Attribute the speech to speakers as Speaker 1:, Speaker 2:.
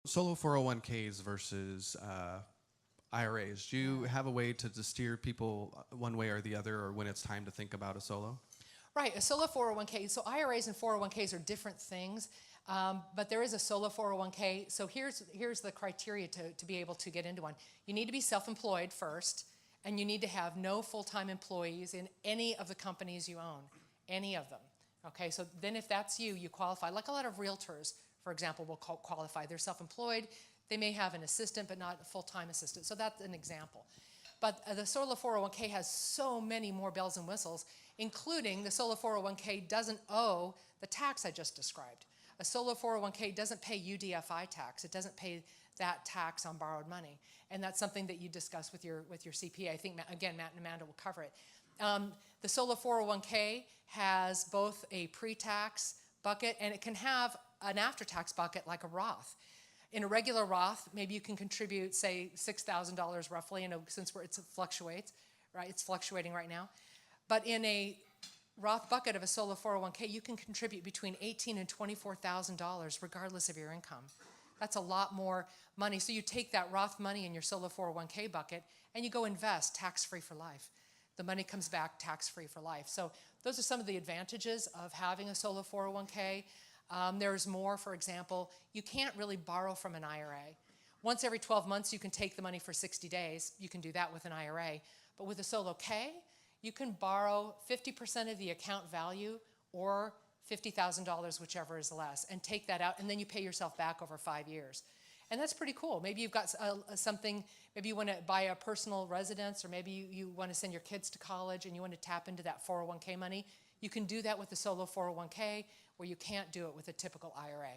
Speaker 1: Solo 401ks versus IRAs. Do you have a way to steer people one way or the other, or when it's time to think about a solo?
Speaker 2: Right, a solo 401k. So IRAs and 401ks are different things, but there is a solo 401k. So here's the criteria to be able to get into one. You need to be self-employed first, and you need to have no full-time employees in any of the companies you own, any of them. Okay, so then if that's you, you qualify. Like a lot of realtors, for example, will qualify. They're self-employed. They may have an assistant, but not a full-time assistant. So that's an example. But the solo 401k has so many more bells and whistles, including the solo 401k doesn't owe the tax I just described. A solo 401k doesn't pay UDFI tax. It doesn't pay that tax on borrowed money. And that's something that you discuss with your CPA. I think, again, Matt and Amanda will cover it. The solo 401k has both a pre-tax bucket, and it can have an after-tax bucket like a Roth. In a regular Roth, maybe you can contribute, say, $6,000 roughly, since it fluctuates, right? It's fluctuating right now. But in a Roth bucket of a solo 401k, you can contribute between $18,000 and $24,000 regardless of your income. That's a lot more money. So you take that Roth money in your solo 401k bucket and you go invest tax-free for life. The money comes back tax-free for life. So those are some of the advantages of having a solo 401k. There's more. For example, you can't really borrow from an IRA. Once every 12 months, you can take the money for 60 days. You can do that with an IRA. But with a solo K, you can borrow 50% of the account value or $50,000, whichever is less, and take that out, and then you pay yourself back over 5 years. And that's pretty cool. Maybe you've got something, maybe you want to buy a personal residence, or maybe you want to send your kids to college and you want to tap into that 401k money. You can do that with the solo 401k, where you can't do it with a typical IRA.